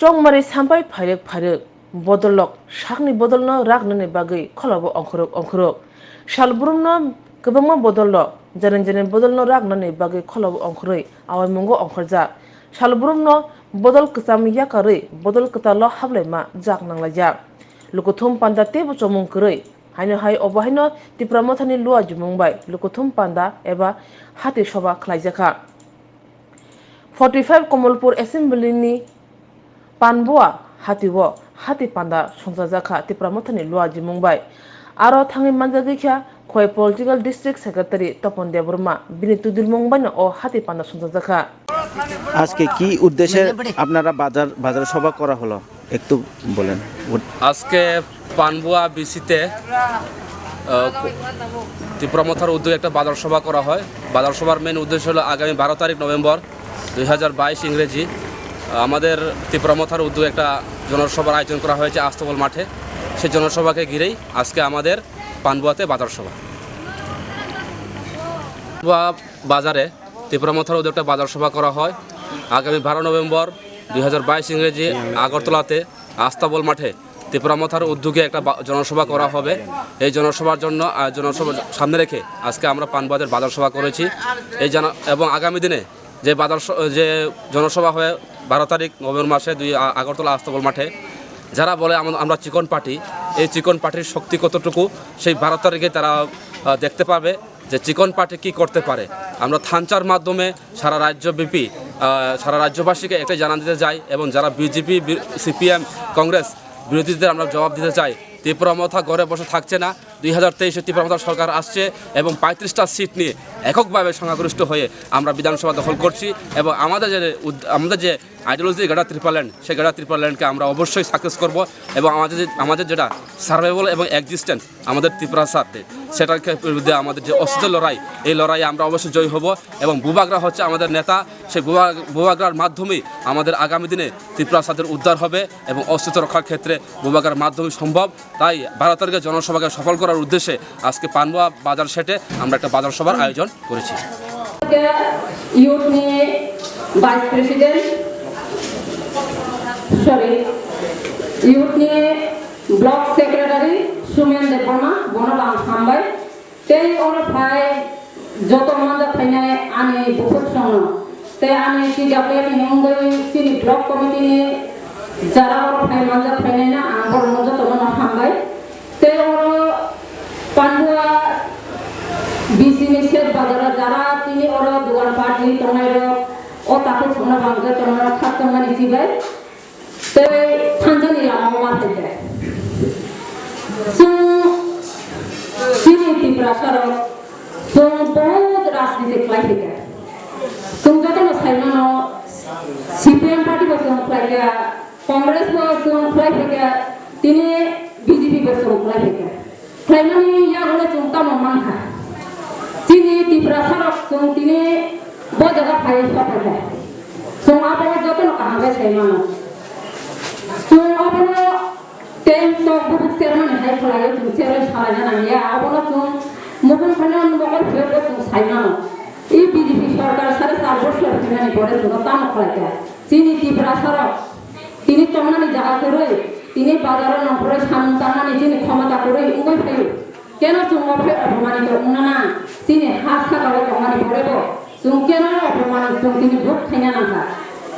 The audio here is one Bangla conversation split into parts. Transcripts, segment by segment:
Strongmari sampai phairek bodolok sakni bodolno ragnani bagai kholabo ongkhorok salbrumno kwbangma bodollo jaren bodolno ragnani bagai kholabo ongkhoroi awai mungo ongkhorjak salbrumno bodol kwcham yakaroi bodol kwtalo hablaima jak nanglajak lukuthum panda tebo chomung koroi haino hai obo haino tipramothani lua jumungbai lukuthum panda eba hati soba khlaijaka 45 Komolpur Assembly ni Panbua hatiwo hati panda songjaka tipramothani lua jumungbai aro thangi manjagikha khoi political district secretary Topon Deborma bini tudilmungbai no o hati panda songjaka আজকে কি উদ্দেশ্যে আপনারা বাজার সভা করা হলো একটু বলেন। আজকে পানবুয়া বিসিতে ত্রিপুরামথার উদ্যোগে একটা বাজার সভা করা হয়। বাজার সভার মেন উদ্দেশ্য হলো আগামী 12 তারিখ নভেম্বর 2022 ইংরেজি আমাদের ত্রিপুরামথার উদ্যোগে একটা জনসভার আয়োজন করা হয়েছে আস্তবল মাঠে। সেই জনসভাকে ঘিরেই আজকে আমাদের পানবুয়াতে বাজার সভা। বাজারে ত্রিপুরামথার উদ্যোগে একটা বাজার সভা করা হয় আগামী 12 নভেম্বর 2022 ইংরেজি আগরতলাতে আস্তাবল মাঠে ত্রিপুরামথার উদ্যোগে একটা জনসভা করা হবে। এই জনসভার জন্য জনসভা সামনে রেখে আজকে আমরা পানবুয়াদের বাজার সভা করেছি। এবং আগামী দিনে যে জনসভা হয়ে 12 তারিখ নভেম্বর মাসে আগরতলা আস্তাবল মাঠে যারা বলে আমরা চিকন পার্টি, এই চিকন পার্টির শক্তি কতটুকু সেই 12 তারিখে তারা দেখতে পাবে যে চিকন পার্টি কী করতে পারে। আমরা থানচার মাধ্যমে সারা রাজ্যবাসীকে একটা জানান দিতে চাই এবং যারা বিজেপি সিপিএম কংগ্রেস বিরোধীদের আমরা জবাব দিতে চাই ত্রিপুরামথা ঘরে বসে থাকছে না। 2023-এ ত্রিপুরামথা সরকার আসছে এবং 35টা সিট নিয়ে এককভাবে সংখ্যাগরিষ্ঠ হয়ে আমরা বিধানসভা দখল করছি এবং আমাদের যে আইডিওলজি গাড়া ত্রিপুরাল্যান্ড সেই গাড়া ত্রিপুরাল্যান্ডকে আমরা অবশ্যই সাকসেস করব এবং আমাদের যেটা সার্ভাইভাল এবং এক্সিস্টেন্স আমাদের ত্রিপুরার সাথে সেটার বিরুদ্ধে আমাদের যে অস্তিত্ব লড়াই এই লড়াইয়ে আমরা অবশ্যই জয়ী হব এবং বুবাগরা হচ্ছে আমাদের নেতা। সেই বুবাগরার মাধ্যমেই আমাদের আগামী দিনে ত্রিপুরার সাথে উদ্ধার হবে এবং অস্তিত্ব রক্ষার ক্ষেত্রে বুবাগরার মাধ্যমে সম্ভব। তাই 12 তারিখে জনসভাকে সফল করার উদ্দেশ্যে আজকে পানবুয়া বাজার সেটে আমরা একটা বাজার সভার আয়োজন করেছি। ইউথ নিয়ে ভাইস প্রেসিডেন্ট ইউথ নিয়ে ব্লক সেক্রেটারি সুমেন দেববর্মা বনবাং হামবাই তেই ওর ভাই যত মজা ফাইনাই আনে বহুত সঙ্গ তে আনে কি যাবে হিমঙ্গই চিনি ব্লক কমিটি নিয়ে যারা ওর ভাই মজা ফাইনাই না আঙ্গর মজা তো মনে হামবাই তে ওর পান্ডুয়া বিসি নিষেধ বাজারে যারা তিনি ওর দোকান পাটি তোমার ও তাকে শোনা ভাঙবে তোমার খাচ্চা মানে চিবাই তে থানজানি লামাও মারতে যায় চিনি ত্রিপুরা সরক বহুত রাজনীতি খাই থেকে যত সাইমানো সিপিএম পার্টি বসে খাই কংগ্রেস বসে খাই থেকে তিনি বিজেপি বসে খাই থেকে খাইমানি ইয়া হলে চুমতা মমান খায় চিনি ত্রিপুরা সরক তিনি বজাগা খাই সব খায় আপনার যত কাহাবে সাইমানো আপনার টেন তো বহুত চেয়ারম্যান হাই ফলাই চেয়ারম্যান সারাই না ইয়া আপনার মুকুল খান মকল ফেরবে সাইমানো এই বিজেপি সরকার 4.5 বছর ফিনানি করে তাম ফলাইতে চিনি ত্রিপুরা সরক তিনি তমনানি জায়গা করে তিনি বাজারের নগরে সামতানানি যিনি ক্ষমতা করে উমই ভাই কেন চুম্বকে অপমানিত উন্ননা চিনি হাত থাকাবে তমানি পড়েব চুম কেন অপমানিত তিনি ভোট খাইনা নাখা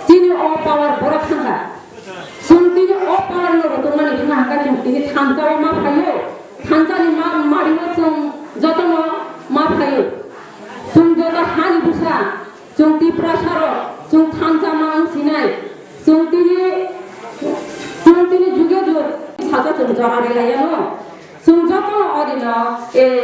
চিনি অপাওয়ার বড় খাঙ্গা চুম তিনি অপাওয়ার নগর তমানি খাঙ্গা চুম তিনি থানচাও মা ফাইও থানচানি মা মারিব চুম যতন মা ফাইও চুম যত হানি বুসা চুম ত্রিপুরা সরক চুম থানচা মান সিনাই চুম তিনি যুগে যুগ সাজা চুম জড়ারে লাইয়ানো চুম যত অদিন এই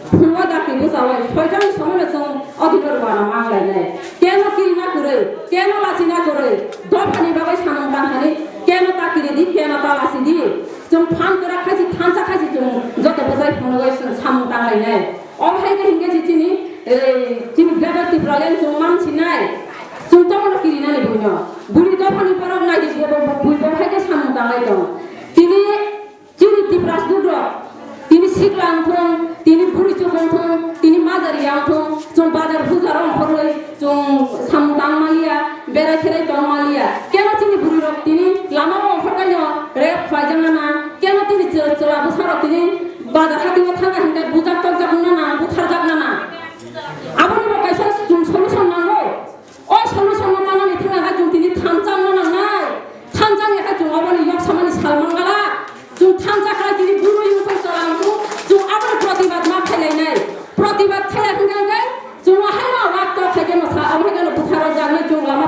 ফুয়া ডাকি বুঝাওয়াই ছয়টার সময় চুম অধিকার বানা মাংলাই নাই কেন কি না করে কেন লাসি না করে দফানি বাবাই সামন বাহানি কেন তাকিরে দি কেন তা লাসি দি চুম ফান করে খাইছি থানচা খাইছি চুম যত বোঝাই ফোন গেছে সামন টাংলাই নাই অভাইকে হিঙ্গেছি চিনি গাবার ত্রিপুরালেন চুম মানছি নাই চুম তখন কিরি নানি বুঝ বুড়ি দফানি পরব নাই দি বুঝ অভাইকে সামন টাংলাই দম তিনি চিনি ত্রিপুরা দুর্গ তিনি শিখলা আনথন তিনি বুড়ি চোখ আনথন তিনি মাজারি আনথন চুম বাজার বুজার অঙ্কর চুম সামন টাং মালিয়া বেড়াই খেলাই টং মালিয়া কেন চিনি বুড়ি তিনি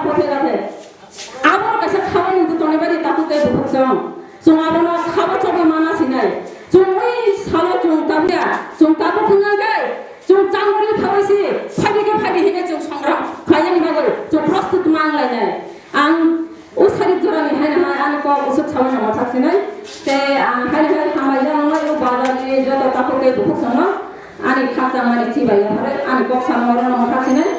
পথে গেছে আবার কাছে খাওয়া নিতে তনে বাড়ি তাকুতে বুঝছং जों आबोनो खाबो चबो मानासिनाय जों ओइ सालो जों ताबिया जों ताबो खुंनांगै जों चांगुरि खाबायसि फाइदिके फाइदि हेने जों संग्राम खायनि बागै जों प्रस्तुत मांलायनाय आं उसारि जरानि हायना आनि को उसुत सावन मा थासिनाय ते आं हायना हामायजों आं बाजारनि जत ताकुते बुखसंनो आनि खासा मानि थिबाय आरो आनि को सामरो मा थासिनाय